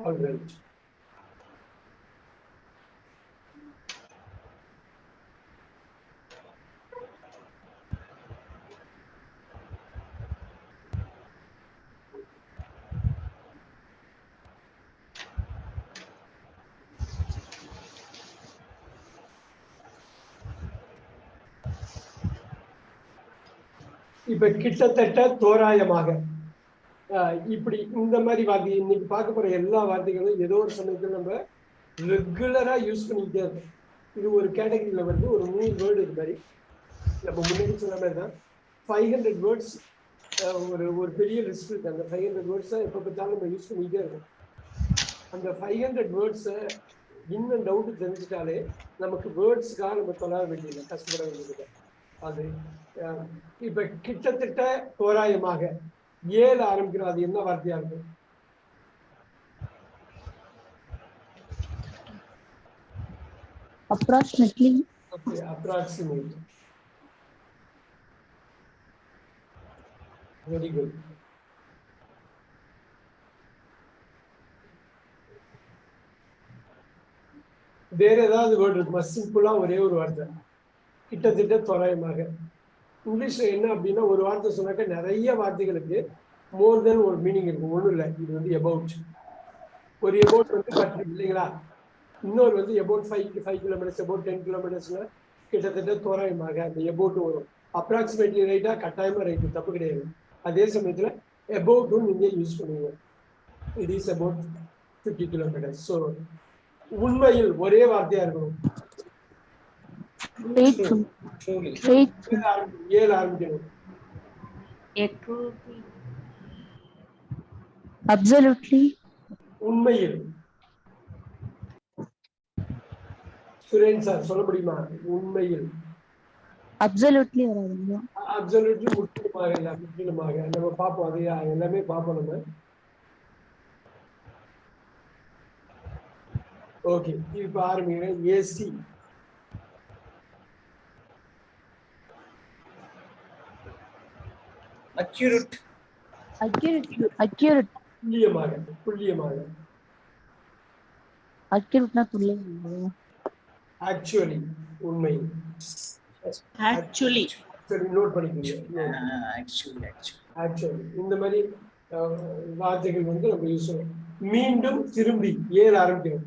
All right. இப்ப கிட்டத்தட்ட தோராயமாக இப்படி இந்த மாதிரி வார்த்தை இன்னைக்கு பார்க்க போற எல்லா வார்த்தைகளும் ஏதோ ஒரு சமயத்துல நம்ம ரெகுலரா யூஸ் பண்ணிக்கிட்டே இருக்கோம். இது ஒரு கேட்டகரியில வந்து ஒரு 100 வேர்டு இது மாதிரி நம்ம முன்னாடி சொன்ன மாதிரி தான் 500 வேர்ட்ஸ் ஒரு பெரிய லிஸ்ட் இருக்கு. அந்த 500 வேர்ட்ஸை எப்போ பார்த்தாலும் நம்ம யூஸ் பண்ணிக்கிட்டே இருக்கோம். அந்த 500 வேர்ட்ஸை இன்னும் டவுட் தெரிஞ்சுட்டாலே நமக்கு வேர்ட்ஸுக்காக நம்ம தொழ வேண்டியது கஷ்டப்பட வேண்டியது. அது இப்ப கிட்டத்தட்ட தோராயமாக 7 ஆரம்பிக்கிறோம். அது என்ன வார்த்தையா இருக்கும்? approximately. Okay, approximate. Very good. வேற ஏதாவது வேர்டு இருக்குமா? சிம்பிளா ஒரே ஒரு வார்த்தை கிட்டத்தட்ட தோராயமாக. இங்கிலீஷ்ல என்ன அப்படின்னா ஒரு வார்த்தை சொன்னாக்க நிறைய வார்த்தைகளுக்கு மோர் தென் ஒரு மீனிங் இருக்கும். ஒன்றும் இல்லை, இது வந்து எபவுட். ஒரு எபவுட் வந்து பற்றி இல்லைங்களா? இன்னொரு வந்து எபவுட் 5 கிலோமீட்டர்ஸ், எபவுட் 10 கிலோமீட்டர்ஸ்னா கிட்டத்தட்ட தோராயமாக அந்த எபவுட் வரும். அப்ராக்சிமேட்லி ரைட்டா? கட்டாயமா ரைட்டு, தப்பு கிடையாது. அதே சமயத்துல எபவுட்டும் நீங்க யூஸ் பண்ணுவீங்க. It is about 50 kilometres. So உண்மையில் ஒரே வார்த்தையா இருக்கணும். 7 ஆரம்பிக்கணும். Absolutely. உண்மையில் சுரேன் சார் சொல்ல முடியுமா? உண்மையில். Absolutely வராதுங்க. அப்சல்யூட்லி முற்றிலுமாக இல்லை, முற்றிலுமாக நம்ம பார்ப்போம். அது எல்லாமே பார்ப்போம் நம்ம. ஓகே, இப்ப ஆரம்பிக்கிறேன். ஏசி. accurate. துல்லியமாக. துல்லியமாக. accurate-னா துல்லியம். ஆக்சுவலி, உண்மை. actually சரி, நோட் பண்ணிக்கோங்க. ஆக்சுவலி இந்த மாதிரி வார்த்தைகள் வந்து நம்ம யூஸ் பண்ணுவோம். மீண்டும் திரும்பி 7 ஆரம்பிக்கிறோம்.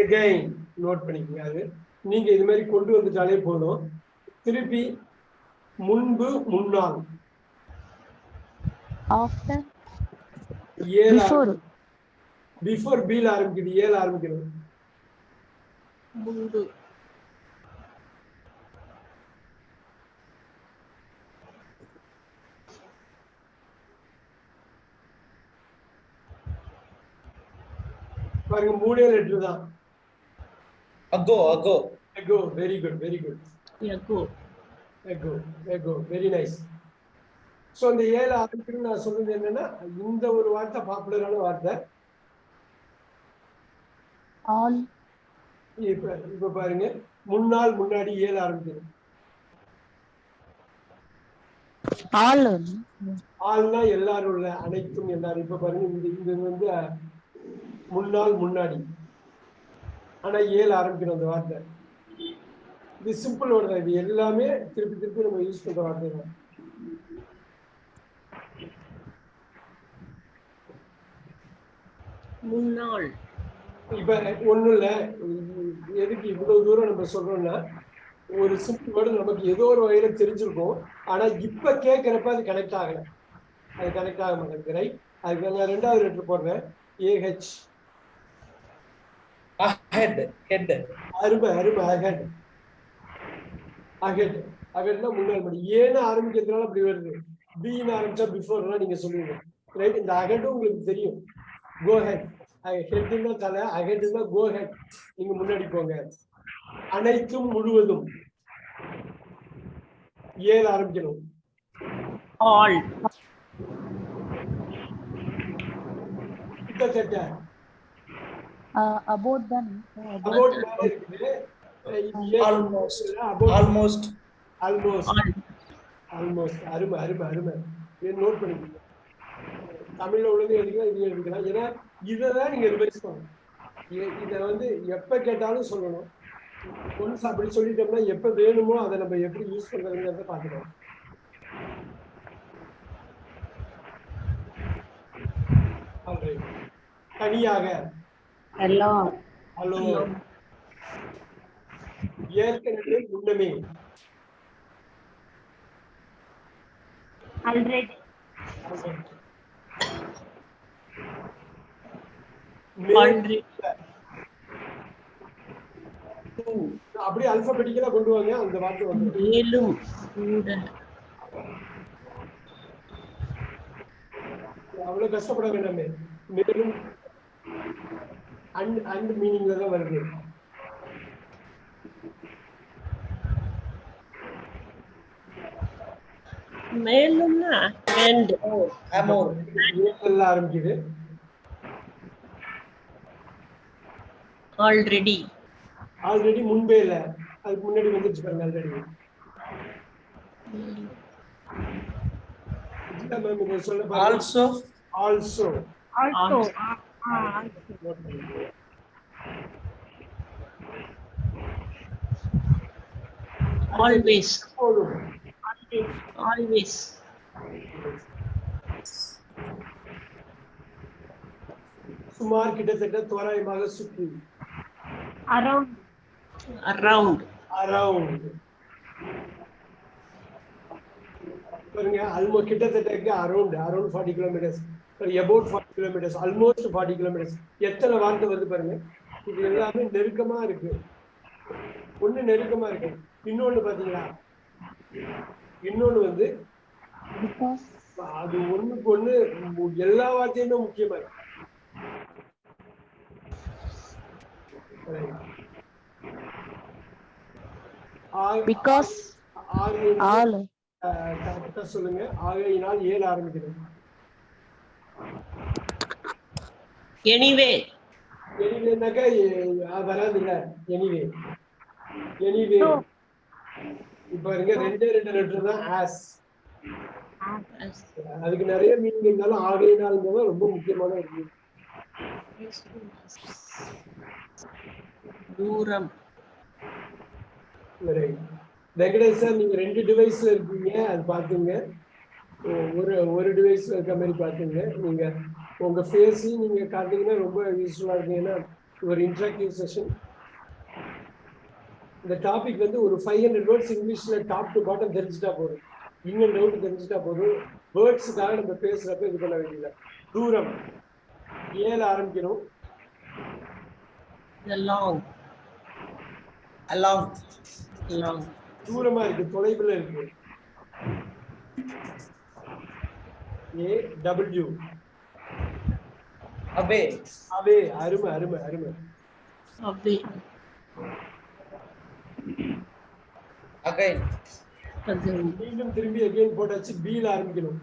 again நோட் பண்ணிக்கோங்க. அது நீங்க இது மாதிரி கொண்டு வந்துட்டாலே போதும். திருப்பி, முன்பு, முன்னால். after, 7 பிஃபோர் பீல ஆரம்பிக்குது. 7 ஆரம்பிக்கணும். முன்பு பாருங்க, 3 லெட்டர் தான். ago very good, very good. ago very nice. So அந்த 7 ஆரம்பிக்கணும்னு நான் சொல்றது என்னன்னா, இந்த ஒரு வார்த்தை பாப்புலரான வார்த்தை. all, இப்ப பாருங்க, முன்னால், முன்னாடி 7 ஆரம்பிக்கணும். all, ஆள்னா எல்லாரும் இல்ல, அனைத்தும் எல்லாரும். இப்ப பாருங்க, இது வந்து முன்னால், முன்னாடி. ஆனா 7 ஆரம்பிக்கணும் அந்த வார்த்தை. இது சிம்பிள் வேர்டு தான். இது எல்லாமே திருப்பி திருப்பி நம்ம யூஸ் பண்ற வார்த்தை தான். முன்னாள். இப்ப ஒண்ணும் இல்ல, எதுக்கு இவ்வளவு தூரம் நம்ம சொல்றோம்னா, ஒரு சிம்பிள் வேர்டு நமக்கு ஏதோ ஒரு வகையில தெரிஞ்சிருக்கும். ஆனா இப்ப கேட்கிறப்ப அது கனெக்ட் ஆகல. அது கனெக்ட் ஆக மாட்டேங்குது. ரைட்? அதுக்கு நான் 2வது லெட்டர் போடுறேன். AH. அருமை, அருமை. அகட்னா முன்னாள் படி. ஏன்னு ஆரம்பிக்கிறதுனால அப்படி வருது. பின்னு ஆரம்பிச்சா பிஃபோர்லாம் நீங்க சொல்லுவீங்க. ரைட்? இந்த அகட்டும் உங்களுக்கு தெரியும். கோ ஹெட். ஹெட்னா தலை, அகட்னா கோ ஹெட். நீங்க முன்னாடி போங்க. அனைத்தும், முழுவதும். 7 ஆரம்பிக்கணும். all கிட்டத்தட்ட about then, about மேல இருக்குது. almost அருமை. நோட் பண்ணிக்கோங்க. தமிழ்ல உள்ளது எழுதிக்கலாம், இது எழுதிக்கலாம். ஏன்னா இதான் நீங்க ரிவைஸ் பண்ணணும். இதை வந்து எப்ப கேட்டாலும் சொல்லணும். ஒன்ஸ் அப்படி சொல்லிட்டோம்னா எப்ப வேணுமோ அதை நம்ம எப்படி யூஸ் பண்றதுங்கிறத பாத்துக்கலாம். தனியாக alone, ஹலோ, ஏற்கனவே முன்னமே already, already, அப்படியே அல்பபெட்டிக்கலா கொண்டு வாங்க, அந்த வார்த்தை வந்து மேலும் கூட, அவ்வளவு கஷ்டப்பட வேண்டாமே. மேலும் அண்ட் மீனிங்ல தான் வருது. மேலும்னா and amor, எல்லாம் ஆரம்பிக்குது. already, ஆல்ரெடி முன்பே இல்ல, அதுக்கு முன்னாடி வந்துச்சு பாருங்க. ஆல்ரெடி மேம் இதை சொல்ல பாருங்க. also, ஆல்சோ also, always, போதும். always, சுமார், கிட்டத்தட்ட, தோராயமாக, சுற்றி, around, around, அரவுண்ட் பாருங்க. கிட்டத்தட்ட around 40 kilometres, about 40 kilometres, almost 40 kilometres. எத்தனை வார்த்தை வருது பாருங்க. இது எல்லாமே நெருக்கமா இருக்கு. ஒண்ணு நெருக்கமா இருக்கு, இன்னொன்னு பாத்தீங்களா, இன்னொன்னு வந்து because, அது ஒண்ணுக்கு ஒண்ணு எல்லா வார்த்தையுமே முக்கியமா இருக்கு. because, all, கரெக்டா சொல்லுங்க. ஆகையினால் 7 ஆரம்பிக்கிறது. anyway, எனிவேனாக்கா வராது இல்ல. எனிவே இப்ப இருங்க, 2 லெட்டர் தான். ஆஸ், அதுக்கு நிறைய மீனிங் இருந்தாலும் ஆகையினால்ங்கிறது ரொம்ப முக்கியமான ஒரு மீனிங். தூரம், வெங்கடேஷ் சார், நீங்க 2 டிவைஸ்ல இருக்கீங்க, அது பாத்துங்க. ஒரு டிவைஸ்ல இருக்க மாதிரி பாத்துங்க. நீங்க உங்க ஃபேஸையும் நீங்க காட்டுங்கன்னா ரொம்ப யூஸ்ஃபுல்லா இருக்கு. ஏன்னா ஒரு இன்டராக்டிவ் செஷன். இந்த டாபிக் வந்து ஒரு 500 வேர்ட்ஸ் இங்கிலீஷ்ல டாப் டு பாட்டம் தெரிஞ்சுட்டா போதும். இன்னும் டவுட் தெரிஞ்சுட்டா போதும். வேர்ட்ஸுக்காக நம்ம பேசுறப்ப இது பண்ண வேண்டியது. தூரம் 7 ஆரம்பிக்கணும். along, along, along, தூரமா இருக்கு, தொலைவில் இருக்கு. AW, away, அவே, அருமை அருமை அருமை. away, again, again, மீண்டும் திரும்பி அகைன் போட்டாச்சு. பீல ஆரம்பிக்கணும்.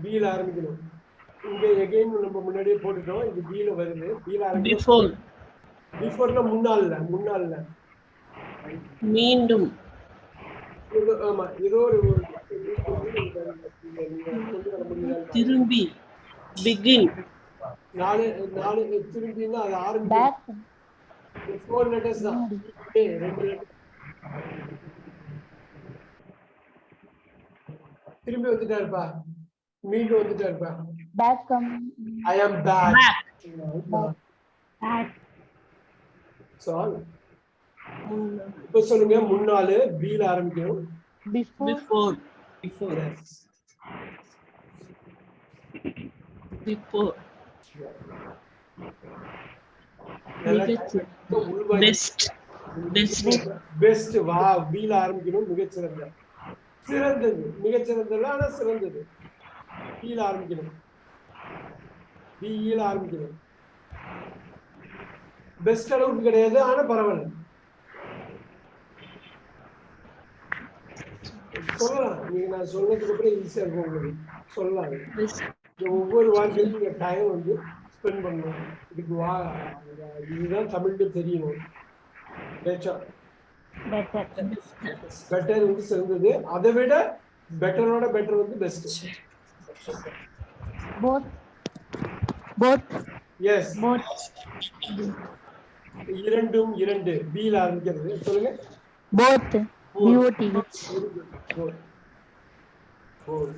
பீல ஆரம்பிக்கணும். இங்க எகைன் நம்ம முன்னாடியே போட்டுட்டோம். இது பீல வருது. பீல ஆரம்பிக்கணும். before, பிஃபோர்னா முன்னாள்ல, முன்னாள்ல. மீண்டும், ஆமா, ஏதோ ஒரு திரும்பி, begin, நாலு திரும்பின்னா அது ஆரம்பிக்கும். back, 4 letters தான். 2 letters. திரும்பி வந்துட்டாருப்பா, மீண்டும் வந்துட்டாருப்பா. back, come, I am back. back, சால். இப்ப சொல்லுங்க, முன்னாலு பீல ஆரம்பிக்கணும். before, before, before, before, best, best, best. வா, பீல ஆரம்பிக்கணும். மிகச்சிறந்த, சிறந்தது, மிகச்சிறந்தது, ஆனா சிறந்தது. பீல ஆரம்பிக்கணும். பீல ஆரம்பிக்கணும். பெஸ்ட் அளவுக்கு கிடையாது, ஆனா பரவாயில்ல, சொல்லலாம். நீங்க நான் சொன்னதுக்கு அப்புறம் ஈஸியா இருக்கும் உங்களுக்கு, சொல்லலாம். best, ஒவ்வொரு வார்த்தையும் நீங்க டைம் வந்து ஸ்பெண்ட் பண்ணணும். இதுக்கு இதுதான் தமிழ்ல தெரியணும். better, பெட்டர் வந்து சிறந்தது. அதை விட பெட்டரோட பெட்டர் வந்து best. both, both, yes, both, இரண்டும் இரண்டு பீல ஆரம்பிக்கிறது. சொல்லுங்க. both, BOTH, Both. Both.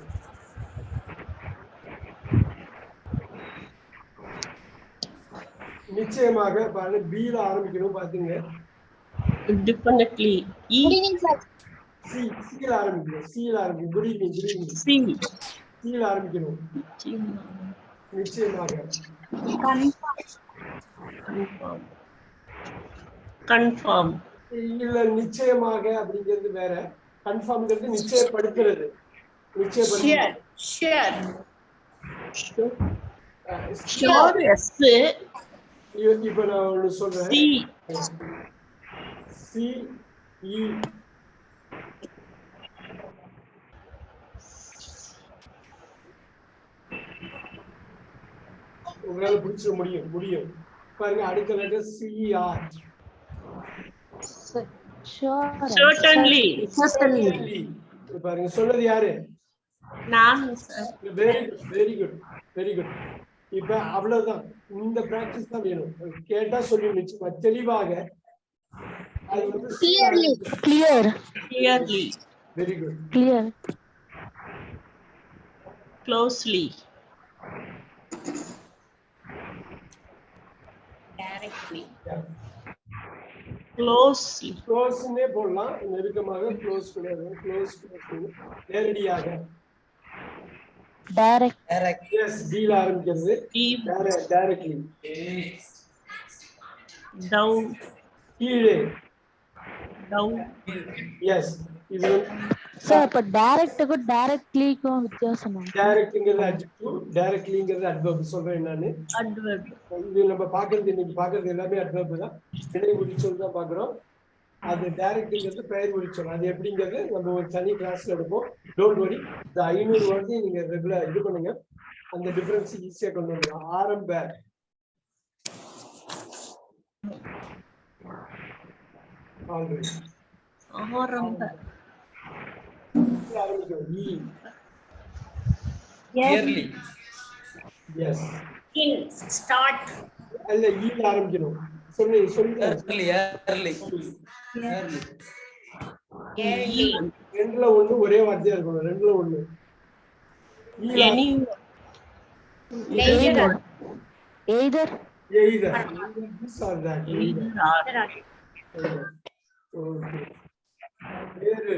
நிச்சயமாக பாருங்க பீல ஆரம்பிக்கணும். பாத்தீங்க Definitely. E. சி சீல ஆரம்பிக்கணும். சீல ஆரம்பிக்கணும். Good evening, good evening. C. சீல ஆரம்பிக்கணும். நிச்சயமாக. Confirm. Confirm. இல்ல நிச்சயமாக அப்படிங்கிறது வேற. கன்ஃபார்ம்ங்கிறது நிச்சயப்படுத்துறது. நிச்சயப்படுத்துறது. Sure. Sure. S. இப்ப நான் ஒண்ணு சொல்றேன். C. சி இ உங்களால புடிச்சிட முடியும். பாருங்க அடுத்த லெட்டர் சிஆர். sure, Certainly. பாருங்க சொன்னது யாரு? நான் sir. Very good. இப்ப அவ்வளவுதான். இந்த பிராக்டிஸ் தான் வேணும். கேட்டா சொல்லி நிச்சயமா தெளிவாக அது வந்து clear, Clearly. Very good. clear, Closely. Directly. Closely. க்ளோஸ்னே போடலாம். நெருக்கமாக க்ளோஸ் கிடையாது. க்ளோஸ் நேரடியாக. direct, Direct. எஸ் டீல ஆரம்பிக்கிறது. E. டைரக்ட்லி. Down. கீழே. Down. எஸ் இது sir, அப்ப direct க்கும் directly க்கும் வித்தியாசம் என்ன? டைரக்ட்ங்கிறது அட்ஜெக்டிவ், டைரக்ட்லிங்கிறது அட்வர்ப். சொல்றேன் நானு. Adverb. இது நம்ம இன்னைக்கு பாக்குறது எல்லாமே அட்வர்ப் தான். வினை குறிச்சொல் தான் பாக்குறோம். அது டைரக்ட்ங்கிறது பெயர் குறிச்சொல். அது எப்படிங்கிறது நம்ம ஒரு தனி கிளாஸ்ல எடுப்போம். Don't worry. இந்த 500 வார்த்தையும் நீங்க ரெகுலர் இது பண்ணுங்க. அந்த டிஃபரன்ஸ் ஈஸியா கொண்டு வரலாம். ஆரம்ப ஆல்ரெடி ஆரம்ப. ஆரம்பிக்கும். Clearly. Yes In. Start. அல்ல ஈல ஆரம்பிக்கணும். சொல்லி Early. ரெண்டுல ஒண்ணு ஒரே வார்த்தையா இருக்கணும். ரெண்டுல ஒண்ணு. Any. either, Either this or that. Either or. Okay. வேறு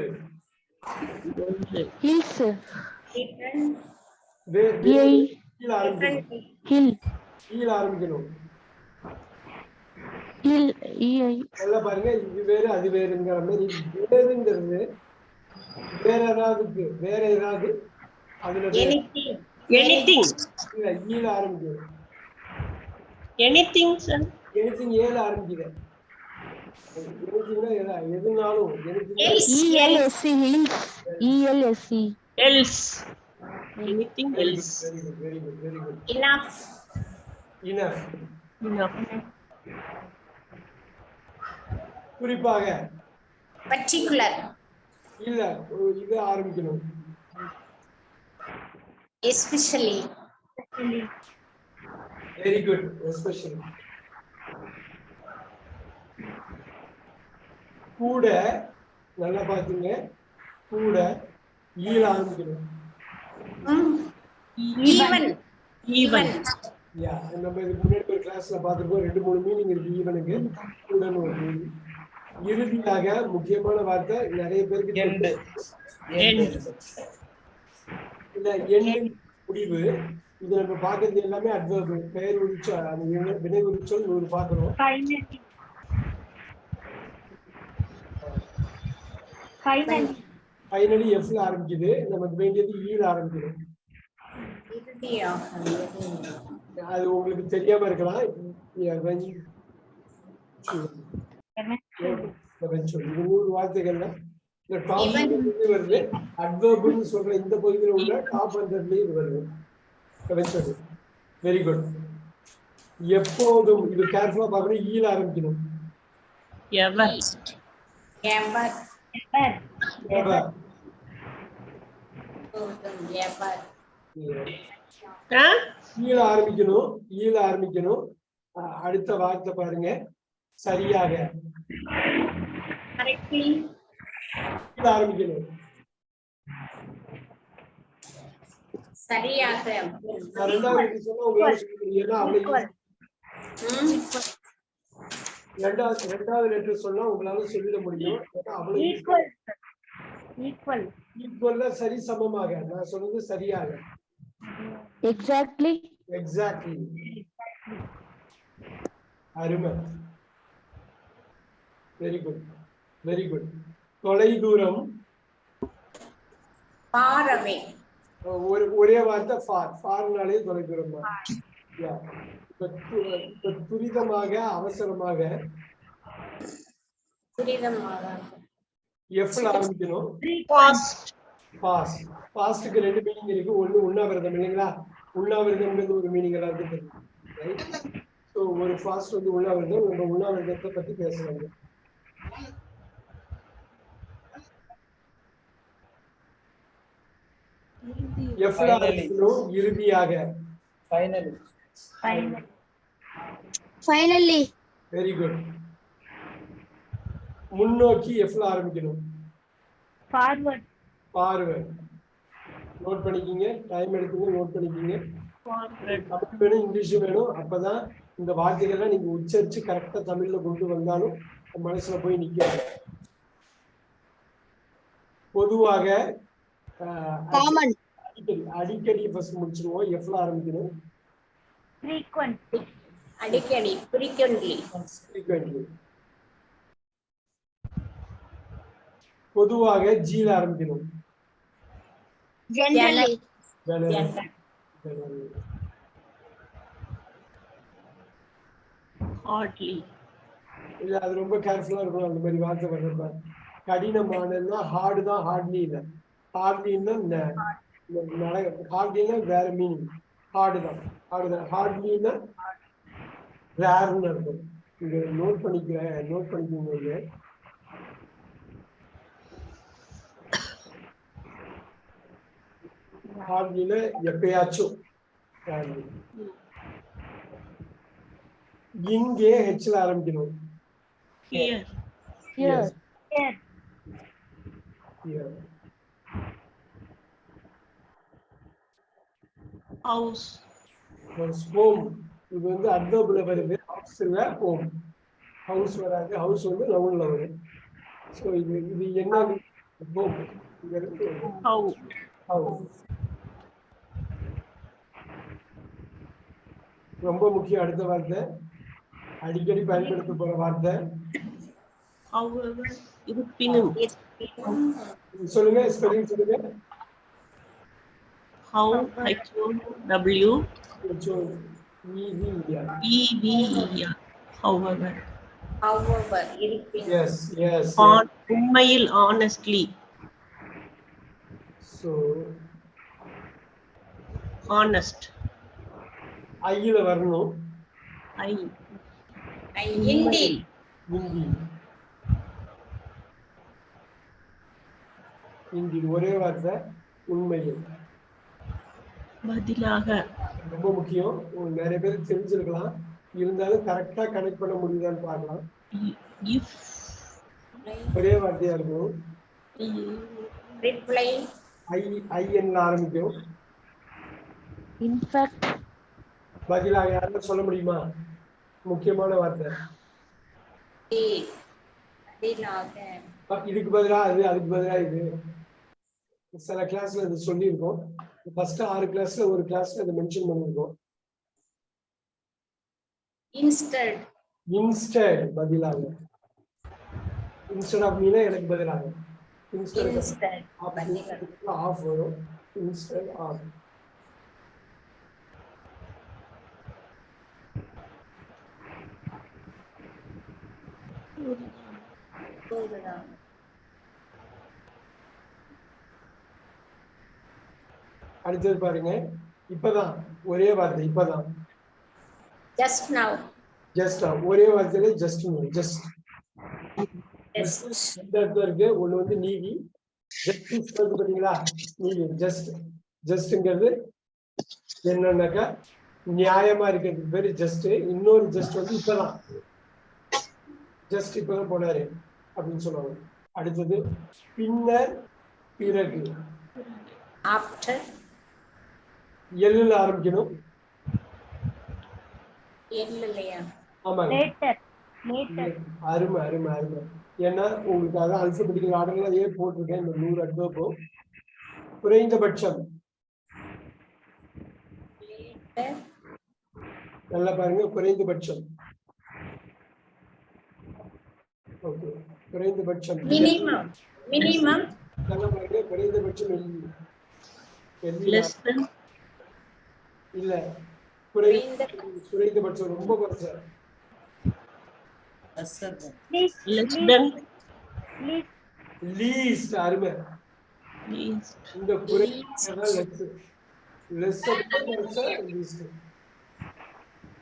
hills, வேறு கீழ ஆரம்பிக்கணும். hill, கீழ ஆரம்பிக்கணும். hill, EI, நல்லா பாருங்க. இது வேறு அது வேறுங்கிற மாதிரி வேறுங்கிறது வேற ஏதாவது அதுல Anything. இல்ல ஈல ஆரம்பிக்கணும். Anything, sir. எனிதிங் ஏல ஆரம்பிக்குது. எனிதிங்னா எதுனாலும் ELSC, hills, ELSC, Else. Anything else. Very good. Enough. Enough. குறிப்பாக Particular. இல்ல இது ஆரம்பிக்கணும். Especially. Very good. Especially. கூட நல்லா பாத்தீங்க. கூட ஈல ஆரம்பிக்கணும். Even. யா நம்ம இதுக்கு முன்னாடி ஒரு கிளாஸ்ல பாத்துருக்கோம். 2-3 மீனிங் இருக்கு ஈவனுக்கு. கூடன்னு ஒரு மீனிங். இறுதியாக முக்கியமான வார்த்தை நிறைய பேருக்கு End. இல்ல எண்ட் முடிவு. இது நம்ம பாக்குறது எல்லாமே அட்வர்ப். பெயர் குறிச்சொல், அது வினை குறிச்சொல் ஒரு பாக்குறோம். ஃபைனலி எஃப்ல ஆரம்பிக்குது. நமக்கு வேண்டியது ஈல ஆரம்பிக்குது. அது உங்களுக்கு தெரியாம இருக்கலாம். இது 3 வார்த்தைகள்ல இந்த டாப் வருது. அட்வர்ப்னு சொல்ற இந்த பகுதியில் உள்ள டாப் 100லயே இது வருது. Very good. எப்போதும் இது கேர்ஃபுல்லா பார்க்கணும். ஈல ஆரம்பிக்கணும். Ever. Ever. Ever. Ever. ஈல ஆரம்பிக்கணும் அடுத்த வார்த்தை பாருங்க சரியாக Correctly. ஈல ஆரம்பிக்கணும் சரியாக. நான் ரெண்டாவது சொன்னா உங்களால சொல்ல முடியும் ஏன்னா அவ்வளவு ரெண்டாவது லெட்டர் சொன்னா உங்களால சொல்லிட முடியும் ஏன்னா அவ்வளவு ஈக்குவல் சரி சமமாக நான் சொன்னது சரியாக Exactly. அருமை வெரி குட் தொலை தூரம் Far away. ஒரே வார்த்தை ஃபார்னாலே தொலை தூரம் துரிதமாக அவசரமாக எஃப்ல ஆரம்பிக்கணும் ஃபாஸ்ட்க்கு ரெண்டு மீனிங் இருக்கு ஒண்ணு உண்ணாவிரதம் இல்லைங்களா உண்ணாவிரதம்ங்கிறது ஒரு மீனிங் எல்லாருக்கும் தெரியும் ரைட் ஸோ ஒரு ஃபாஸ்ட் வந்து உண்ணாவிரதம் நம்ம உண்ணாவிரதத்தை பத்தி பேசுறாங்க எஃப்ல ஆரம்பிக்கணும் இறுதியாக Finally. வெரி குட் முன்னோக்கி எஃப்ல ஆரம்பிக்கணும் ஃபார்வர்ட் நோட் பண்ணிக்கிங்க டைம் எடுத்துங்க நோட் பண்ணிக்கிங்க தமிழ் வேணும் இங்கிலீஷ் வேணும் அப்பதான் இந்த வார்த்தைகள்லாம் நீங்க உச்சரிச்சு கரெக்டா தமிழ்ல கொண்டு வந்தாலும் மனசுல போய் நிக்காது பொதுவாக அடிக்கடி ஃபர்ஸ்ட் முடிச்சிருவோம் எஃப்ல ஆரம்பிக்கணும் அடிக்கடி frequently. பொதுவாக ஜீல ஆரம்பிக்கணும் Generally. Hardly. இல்ல அது ரொம்ப கேர்ஃபுல்லா இருக்கணும் அந்த மாதிரி வார்த்தை வர்றப்ப கடினமானதுன்னா ஹார்டு தான் ஹார்ட்லி இல்லை ஹார்ட்லின்னா ஹார்ட்லின்னா வேற மீனிங் ஹார்டுதான் ஹார்ட்லின்னா ரேர்னு இருக்கும் இங்க நோட் பண்ணிக்கோங்க ஹார்ட்லின்னா எப்பயாச்சும் இங்கே ஹெச்ல ஆரம்பிக்கணும் Here. House. ஹோம் இது வந்து அட்வர்ப்ல வருது ஹவுஸ்ல ஹோம் ஹவுஸ் வராது ஹவுஸ் வந்து நவுன்ல வரும் ஸோ இது என்ன ஹோம் How. ஹவுஸ் ரொம்ப முக்கியம் அடுத்த வார்த்தை அடிக்கடி பயன்படுத்த போற வார்த்தை However. இருப்பினும். சொல்லுங்க ஸ்பெல்லிங் சொல்லுங்க How. H-O-W. E-V-E-R. However. இருப்பினும். Yes. உண்மையில் honestly. So Honest. ஐயில வரணும் Indeed. இந்தி ஒரே வார்த்தை உண்மையில் பதிலாக. ரொம்ப முக்கியம் நிறைய பேருக்கு தெரிஞ்சிருக்கலாம் இருந்தாலும் கரெக்டா கனெக்ட் பண்ண முடியுதான்னு பார்க்கலாம் If. ஒரே வார்த்தையா இருக்கும் Reply. ஐஎன்ல ஆரம்பிக்கும் In fact. பதிலாக யாரும் சொல்ல முடியுமா முக்கியமான வார்த்தை இதுக்கு பதிலா அது அதுக்கு பதிலா இது சில கிளாஸ்ல இது சொல்லியிருக்கோம் ஃபர்ஸ்ட் 6 கிளாஸ்ல ஒரு கிளாஸ்ல இதை மென்ஷன் பண்ணியிருக்கோம் இன்ஸ்டெட் பதிலாக இன்ஸ்டெட் ஆஃப் மீனா எனக்கு பதிலாக இன்ஸ்டெட் ஆஃப் வரும் இன்ஸ்டெட் ஆஃப் அடுத்தது பாருங்க இப்பதான் ஒரே வார்த்தை இப்பதான் Just now. ஒரே வார்த்தையில ஜஸ்ட் Just. இருக்கு. ஒண்ணு வந்து நீதி. ஜஸ்டிஸ் வந்து பாத்தீங்களா, நீதி. ஜஸ்ட்ங்கிறது என்னன்னாக்கா நியாயமா இருக்கிறதுக்கு பேரு ஜஸ்ட். இன்னொரு ஜஸ்ட் வந்து இப்பதான் போனாரு அப்படின்னு சொல்லுவாங்க. அடுத்தது பின்னர், பிறகு. After. எல்லுல ஆரம்பிக்கணும். இல்லையா? ஆமாங்க. அருமை அருமை அருமை. ஏன்னா உங்களுக்கு அதான் அல்பபெட்டிக்கல் ஆர்டர்ல ஏன் போட்டிருக்கேன். இந்த 100 அட்வர்பும். குறைந்தபட்சம். நல்லா பாருங்க, குறைந்தபட்சம். ஓகே, குறைந்தபட்சம். Minimum. நல்லா பாருங்க, குறைந்தபட்சம் இல்ல, குறைந்தபட்சம் ரொம்ப குறைச்ச. லீஸ்ட். அருமை. இந்த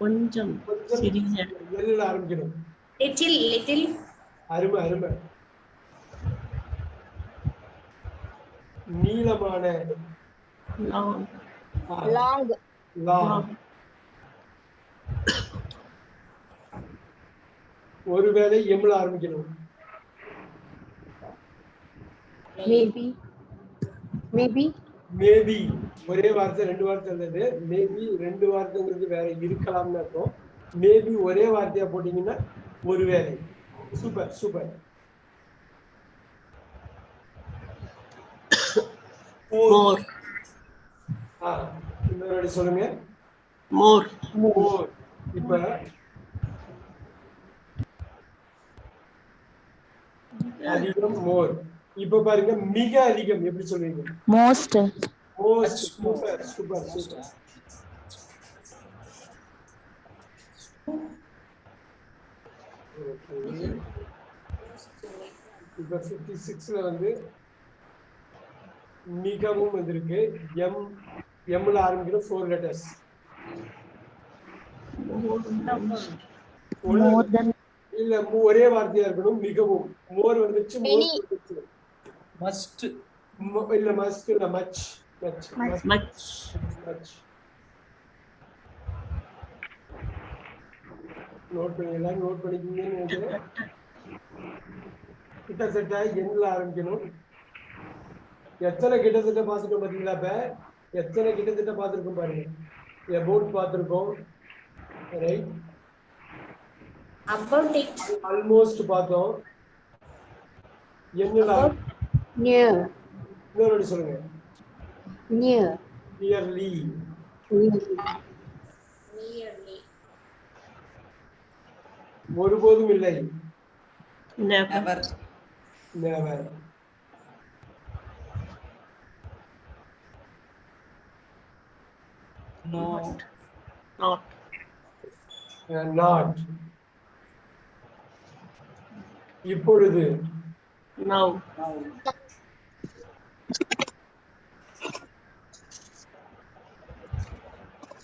கொஞ்சம் சிறிய. எல்லுல ஆரம்பிக்கணும். Little. அருமை அருமை. நீளமான. லாங். ஒருவேளை எம்ல ஆரம்பிக்கணும். மேபி. ஒரே வார்த்தை 2 வார்த்தை இருந்தது. மேபி 2 வார்த்தைங்கிறது வேற இருக்கலாம்னு அர்த்தம். மேபி ஒரே வார்த்தையா போட்டீங்கன்னா ஒருவேளை. சூப்பர். More. இன்னொரு சொல்லுங்க. More. இப்ப அதிகம், மோர். இப்ப பாருங்க, மிக அதிகம் எப்படி சொல்றீங்க? மோஸ்ட். சூப்பர். இப்ப 56ல வந்து மிகவும் வந்திருக்கு. எம்ல ஆரம்பிக்கிற 4 letters. இல்ல, ஒரே வார்த்தையா இருக்கணும். மிகவும். மோர் வந்துச்சு. மஸ்ட். இல்ல, மஸ்ட் இல்ல, மச். நோட் பண்ணிக்கீங்கன்னு நினைக்கிறேன். கிட்டத்தட்ட எண்ணில் ஆரம்பிக்கணும். எத்தனை கிட்டத்தட்ட பார்த்துட்டோம் பாத்தீங்களா? இப்ப எத்தனை கிட்டத்தட்ட பார்த்துருக்கோம் பாருங்க. அபவுட் பார்த்துருக்கோம், ரைட்? ஆல்மோஸ்ட் பார்த்தோம். என்னலாம் இன்னொரு சொல்லுங்க. நியர்லி. ஒருபோதும் இல்லை. Never. Not. இப்பொழுது. Now.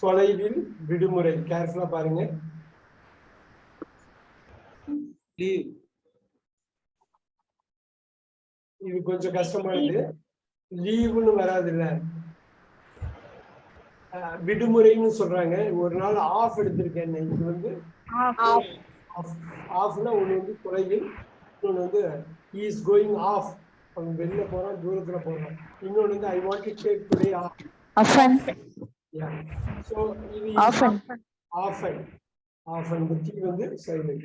தொலைவில், விடுமுறை. கேர்ஃபுல்லா பாருங்க. லீவ். இது கொஞ்சம் கஷ்டமானது. லீவுன்னு வராது இல்ல, விடுமுறைன்னு சொல்றாங்க. ஒரு நாள் ஆஃப் எடுத்திருக்கேன். இது வந்து ஆஃப்னா ஒண்ணு வந்து தொலைவில், இன்னொன்னு வந்து he is going off, அவன் வெளில போறான், தூரத்துல போறான். இன்னொன்னு வந்து I want to take today off. Yeah. So இது often the key வந்து silent.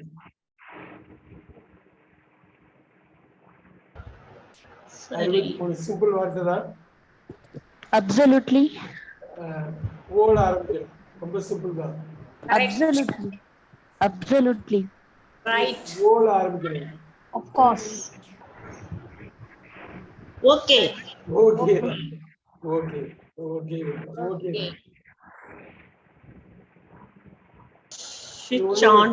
ஒரு சிம்பிள் வார்த்தை தான். Absolutely. ஓட ஆரம்பிக்கும். ரொம்ப சிம்பிள் தான். Absolutely. Right. ஓட ஆரம்பிக்கும். Of course. Okay. Switch on.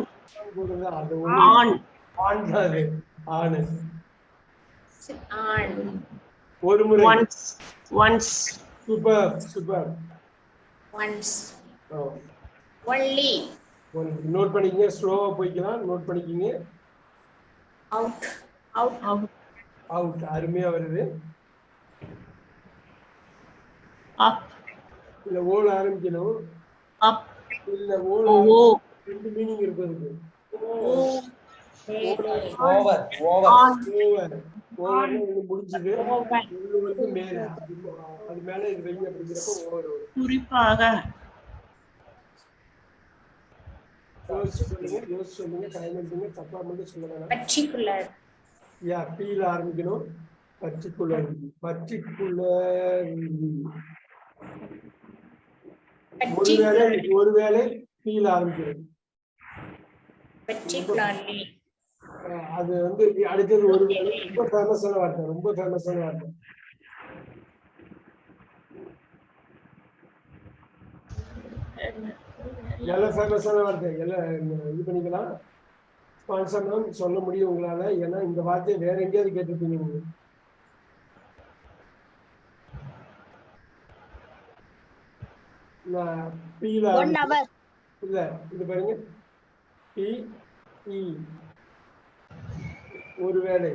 ஒரு முறை. Once. Super. Once. Only. Note பண்ணிக்கங்க. ஸ்லோவா போய்க்கலாம். நோட் பண்ணிக்கங்க. Out. Out. அவுட். அருமையா வருது. Up. இல்ல ஓல ஆரம்பிக்கணும். Up. இல்ல ஓல O. ரெண்டு மீனிங் இருக்கு அதுக்கு. Over over On. ஓவர். ஓவர்னா இது முடிஞ்சது. Over. இது வந்து மேல. அது மேல இது வெளிய அப்படிங்கிறப்ப ஓவர் வரும். குறிப்பாக. யோசிச்சு சொல்லுங்க டைம் எடுத்துங்க. தப்பா மட்டும் சொல்ல வேணாம். Particular. யா பீல ஆரம்பிக்கணும். பர்டிகுலர். பர்டிகுலர். ஒருவேளை பீல ஆரம்பிக்கணும். Particularly. அது வந்து அடுத்தது ஒருவேளை ரொம்ப ஃபேமஸான வார்த்தை. ரொம்ப ஃபேமஸான வார்த்தை. எல்லாம் ஃபேமஸான வார்த்தை. எல்லாம் இது பண்ணிக்கலாம். ஸ்பான்சர் சொல்ல முடியும் உங்களால. ஏன்னா இந்த வார்த்தையை வேற எங்கேயாவது கேட்டிருப்பீங்க நீங்க. பீல இல்ல இது பாருங்க. பி இ ஒருவேளை.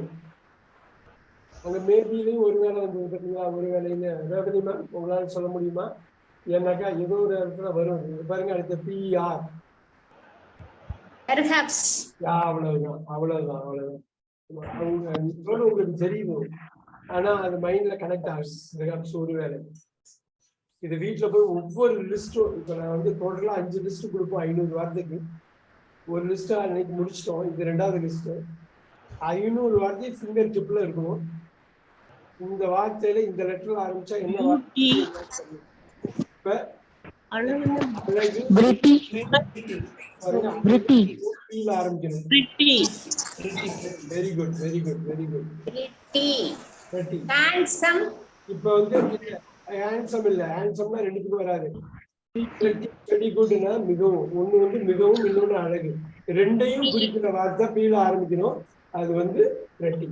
அங்க மேபிலையும் ஒருவேளை வந்து பார்த்தீங்களா? ஒருவேளைன்னு ரேவதி மேம் உங்களால சொல்ல முடியுமா? ஏன்னாக்கா ஏதோ ஒரு இடத்துல வரும். பாருங்க அடுத்த பிஆர். Perhaps. அவ்வளவுதான் அவ்வளவுதான் அவ்வளவுதான். அவங்க உங்களுக்கு தெரியும். ஆனா அது மைண்ட்ல கனெக்ட் ஆகுது. ஒருவேளை இது வீட்டுல போய் ஒவ்வொரு லிஸ்டும் இப்ப நான் வந்து டோட்டலா 5 லிஸ்ட் கொடுப்போம் 500 வார்த்தைக்கு. ஒரு லிஸ்டா அன்னைக்கு முடிச்சிட்டோம். இது 2வது லிஸ்ட். 500 வார்த்தை ஃபிங்கர் டிப்ல இருக்கணும். இந்த வார்த்தையில இந்த லெட்டர்ல ஆரம்பிச்சா என்ன வார்த்தை? இப்ப ஆரம்பிக்கணும். Very good very good very good. Handsome. இப்ப வந்து ஹேண்ட்ஸம் இல்ல. ஹேண்ட்ஸம்னா ரெண்டுத்துக்கும் வராது. வெரி குட்னா மிகவும். ஒண்ணு வந்து மிகவும், இன்னொன்னு அழகு. ரெண்டையும் குறிக்கிற வார்த்தை பீல ஆரம்பிக்கணும். அது வந்து பிரெட்டி.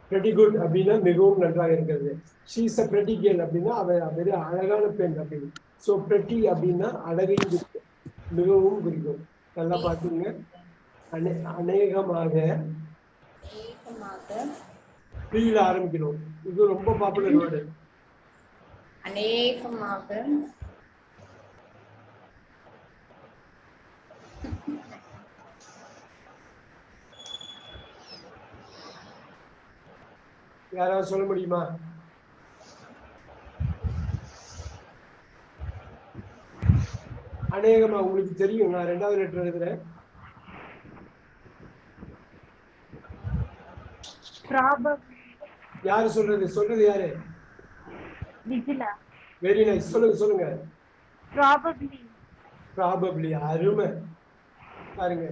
பிரெட்டி குட் அப்படின்னா மிகவும் நன்றாக இருக்கிறது. ஷீஸ் அ பிரெட்டி கேர்ள் அப்படின்னா அவ வெறும் அழகான பெண் அப்படின்னு. ஸோ பிரெட்டி அப்படின்னா அழகையும் குறிக்கும், மிகவும் குறிக்கும். நல்லா பாத்தீங்க. அநேகமாக பீல ஆரம்பிக்கணும். இது ரொம்ப பாப்புலர் வேர்டு. அநேகமாக. யாராவது சொல்ல முடியுமா? அநேகமா உங்களுக்கு தெரியும். நான் 2வது லெட்டர் எழுதுறேன். யாரு சொல்றது? சொல்றது யாரு? Very nice. சொல்லுங்க சொல்லுங்க. ப்ராபப்லி. அருமை. பாருங்க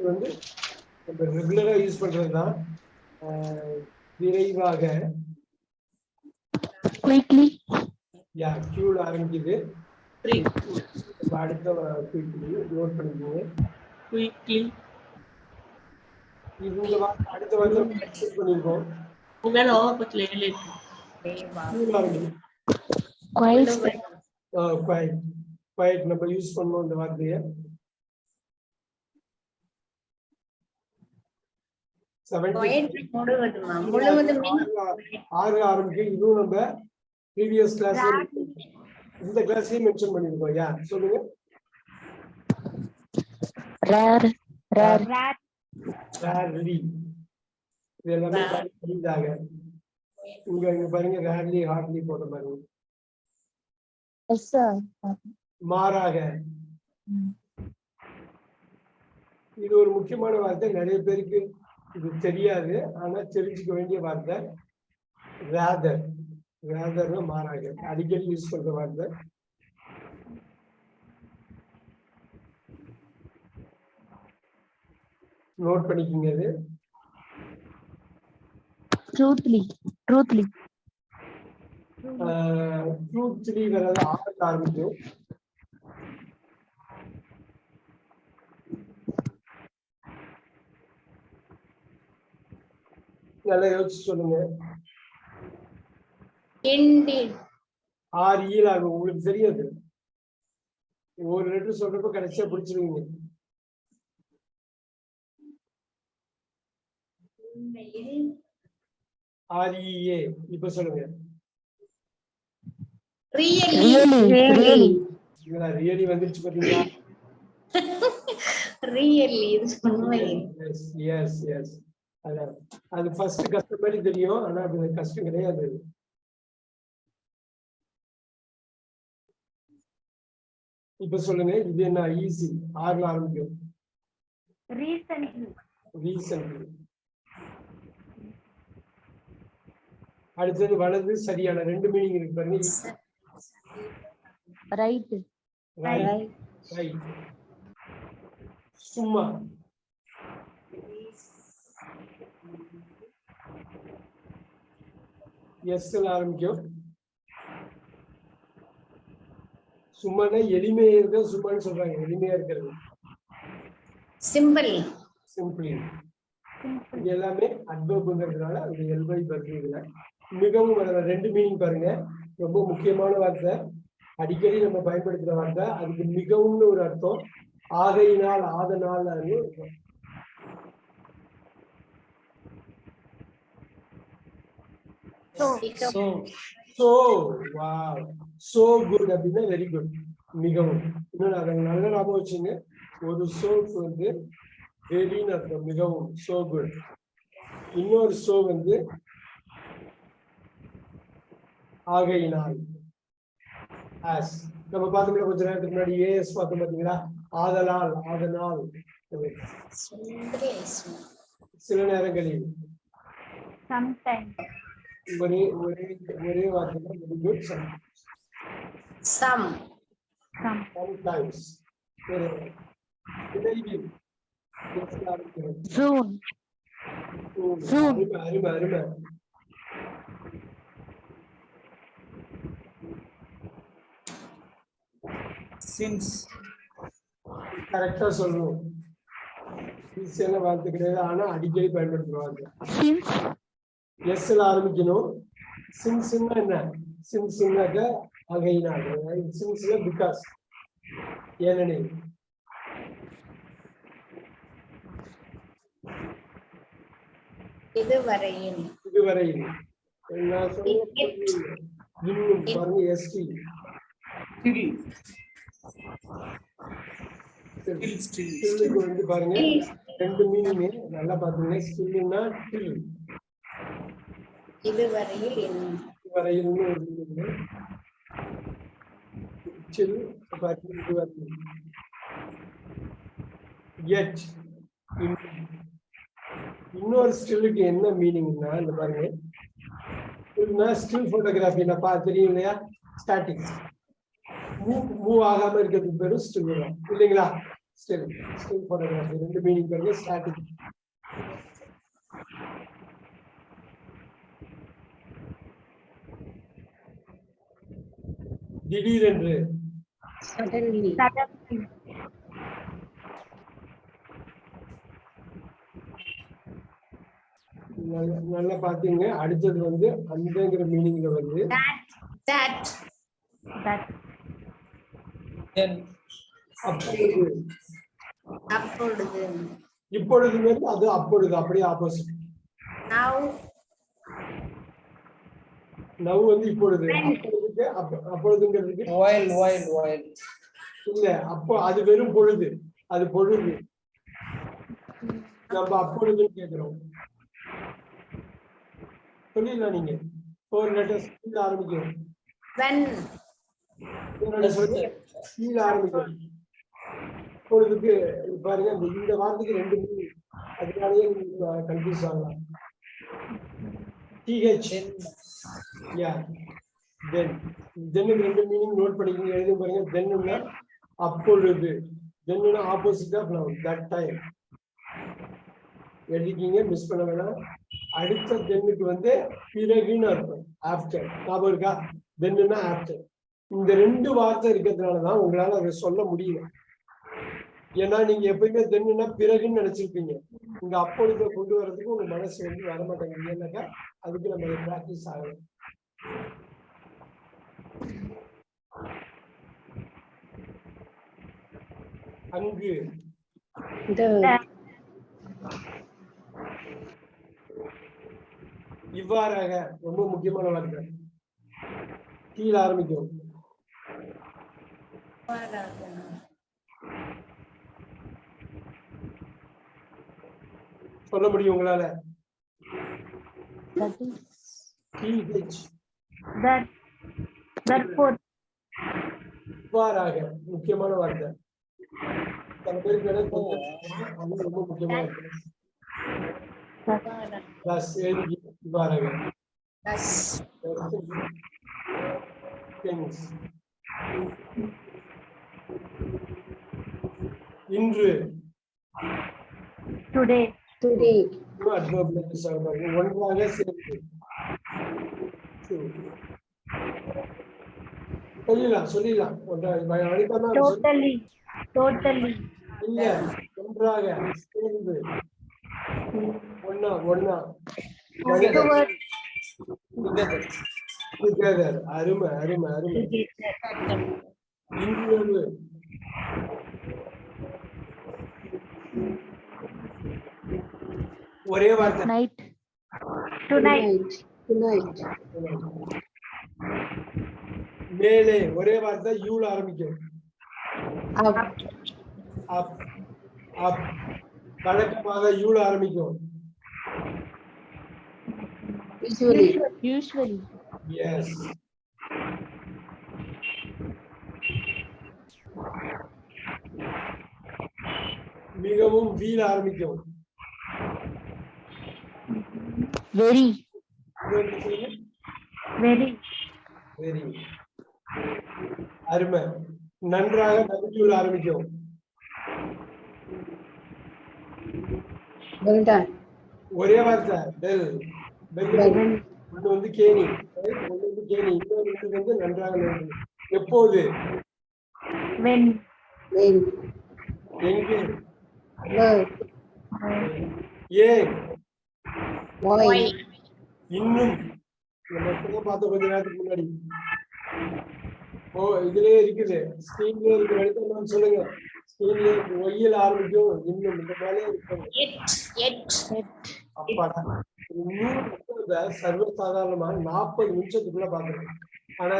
வந்து ரெகுலரா யூஸ் பண்றதுதான். விரைவாக. கியூல ஆரம்பிக்குது. அடுத்த நோட் பண்ணிக்கோங்க. இந்த அடுத்த வருஷம் பண்ணிருக்கோம். நம்ம யூஸ் பண்ணோம் இந்த வார்த்தையை. 6 ஆரம்பிக்கு. இதுவும் நம்ம ப்ரீவியஸ் கிளாஸ் இந்த கிளாஸ்லயே மென்ஷன் பண்ணிருக்கோம். யா சொல்லுங்க. ரேர்லி. இது எல்லாமே புரியுதாக. இங்க பாருங்க ரேர்லி ஹார்ட்லி போட்ட மாதிரி. மாறாக. இது ஒரு முக்கியமான வார்த்தை. நிறைய பேருக்கு இது தெரியாது. ஆனா தெரிஞ்சுக்க வேண்டிய வார்த்தை. ரேதர். ரேதர்னா மாறாக. அடிக்கடி யூஸ் பண்ற வார்த்தை. நோட் பண்ணிக்கோங்க. இது ட்ரூத்லி. ட்ரூத்லி. ட்ரூத்லி வராது. ஆரம்பிக்கும். நல்லா யோசிச்சு சொல்லுங்க. ஆகும். உங்களுக்கு தெரியாது. ஒரு லெட்டர் சொல்றப்ப கடைசியா பிடிச்சிருவீங்க. REA. இப்ப சொல்லுங்க. Really. ரியலி வந்துருச்சு பாத்தீங்களா? Really. இது உண்மை. எஸ். அது ஃபர்ஸ்ட் கஷ்டம் மாதிரி தெரியும், ஆனா அது கஷ்டம் கிடையாது. இப்ப சொல்லுங்க, இது என்ன? ஈஸி. ஆர்ல ஆரம்பிக்கும். ரீசன்ட்லி. அடுத்தது வலது சரியான. ரெண்டு மீனிங் இருக்கு பாருங்க. ரைட். சும்மா. எஸ்ல ஆரம்பிக்கும். சும்மானா எளிமையா இருக்க சும்மான்னு சொல்றாங்க. எளிமையா இருக்கிறது சிம்பிள். சிம்பிளி. இது எல்லாமே அட்வர்ப்ங்கிறதுனால அது எல்பை வருதுல மிகவும் ரெண்டு மீனிங் பாருங்க. ரொம்ப முக்கியமான வார்த்தை, அடிக்கடி நம்ம பயன்படுத்துற வார்த்தை. அதுக்கு மிகவும்னு ஒரு அர்த்தம், ஆகையினால் ஆதனால். சோ குட் அப்படின்னா வெரி குட், மிகவும். இன்னொன்று அதை நல்ல ஞாபகம் வச்சுங்க. ஒரு சோக்கு வந்து வெரின்னு அர்த்தம், மிகவும். So good. இன்னொரு சோ வந்து ஆகையினால். ஆஸ் நம்ம பார்த்தோம்னா கொஞ்ச நேரத்துக்கு முன்னாடி ஏஎஸ் பார்த்தோம் பாத்தீங்களா? ஆதலால், ஆதனால். சில நேரங்களில் ஒரே வார்த்தை வெரி குட். சம்டைம்ஸ். அருமை. Since. கரெக்டா சொல்லணும். ஈஸியான வார்த்தை கிடையாது, ஆனா அடிக்கடி பயன்படுத்துவாங்க. எஸ்ல ஆரம்பிக்கணும். சின்ஸ்னா என்ன? சின்ஸ்னாக்க ஆகையினால். சின்ஸ்ல பிகாஸ், ஏனெனில். இதுவரையில். நான் சொல்ல இன்னும் பாருங்க. எஸ்டி. ஸ்டில்லுக்கு வந்து பாருங்க ரெண்டு மீனிங் நல்லா பாத்தீங்கன்னா, ஸ்டில்லுன்னா டில். இதுவரையில் ஒரு மீனிங். சில் பாருங்க, இதுவரையில். எட். இன்னொரு ஸ்டில்லுக்கு என்ன மீனிங்னா, இந்த பாருங்க, ஸ்டில் போட்டோகிராஃபி தெரியும் இல்லையா? ஸ்டாட்டிக். மூவ் ஆகாம இருக்கிறதுக்கு பேரும் ஸ்டில் தான் இல்லைங்களா? ஸ்டில் போட்டோகிராஃபி ரெண்டு மீனிங் பாருங்க. ஸ்டாட்டிக். திடீரென்று. நல்லா பாத்தீங்க. அடுத்தது வந்து அந்தங்கிற மீனிங்ல வந்து அப்பொழுது. இப்பொழுது அது அப்பொழுது, அப்படியே ஆப்போசிட். நவ் வந்து இப்பொழுது. அப்பொழுதுங்கிறதுக்கு இல்ல, அப்போ அது வெறும் பொழுது, அது பொழுது. நம்ம அப்பொழுதுன்னு கேட்கிறோம். சொல்லிடலாம் நீங்க. 4 letters ஆரம்பிக்கும். ஆரம்பிக்கும். பொழுதுக்கு பாருங்க, இந்த வார்த்தைக்கு ரெண்டு மீனிங், அதனாலயே கன்ஃபியூஸ் ஆகலாம். TH. தென்னுக்கு ரெண்டு மீனிங் நோட் பண்ணிக்கோங்க, எழுதி பாருங்க. தென்னுன்னா அப்பொழுது, தென்னுன்னா opposite of now, that time. எழுதிக்கிங்க, மிஸ் பண்ண வேணாம். அடுத்த தென்னுக்கு வந்து பிறகுன்னு அர்த்தம், ஆஃப்டர். ஞாபகம் இருக்கா? தென்னுன்னா ஆஃப்டர். இந்த ரெண்டு வார்த்தை இருக்கிறதுனாலதான் உங்களால அதை சொல்ல முடியல. ஏன்னா நீங்க எப்பயுமே தென்னுன்னா பிறகுன்னு நினைச்சிருப்பீங்க. இங்க அப்பொழுது கொண்டு வர்றதுக்கு உங்க மனசு வந்து வரமாட்டேங்குது. ஏன்னாக்கா அதுக்கு நம்ம பிராக்டிஸ் ஆகணும். அங்கு. இவ்வாறாக ரொம்ப முக்கியமான வார்த்தை. கீழே ஆரம்பிக்கும். சொல்ல முடியும் உங்களால? That is TH. that. Therefore. இவ்வாறாக முக்கியமான வார்த்தை. சில பேருக்கு அது ரொம்ப முக்கியமான வார்த்தை. Thus, இவ்வாறாக. Things. இன்று. Today. ஒன்றாக சேர்ந்து. சொல்லிடலாம் Totally. இல்ல, ஒன்றாக சேர்ந்து. ஒன்னா together. அருமை. இன்று ஒரே வார்த்தை. Night. Tonight. மேலே ஒரே வார்த்தை யூல ஆரம்பிக்கும். அப் வழக்கமாக யூல ஆரம்பிக்கும். Usually. Yes. மிகவும் வீல ஆரம்பிக்கும். Very. அருமை. நன்றாக டபிள்யூல ஆரம்பிக்கும். ஒரே வார்த்தை டெல். ஒன்று வந்து கேணி, இன்னொரு வந்து நன்றாக. எப்போது? எங்கே? ஏன்? இன்னும். பார்த்த கொஞ்ச நேரத்துக்கு முன்னாடி இதுலயே இருக்குது, ஸ்கிரீன்லயே இருக்கு. எடுத்து சொல்லுங்க. ஸ்கிரீன்லயே ஒய்யில் ஆரம்பிக்கும். இன்னும் இந்த மேலே அப்பாடா. சர்வ சாதாரணமா 40 நிமிஷத்துக்குள்ள பாத்துருக்கேன். ஆனா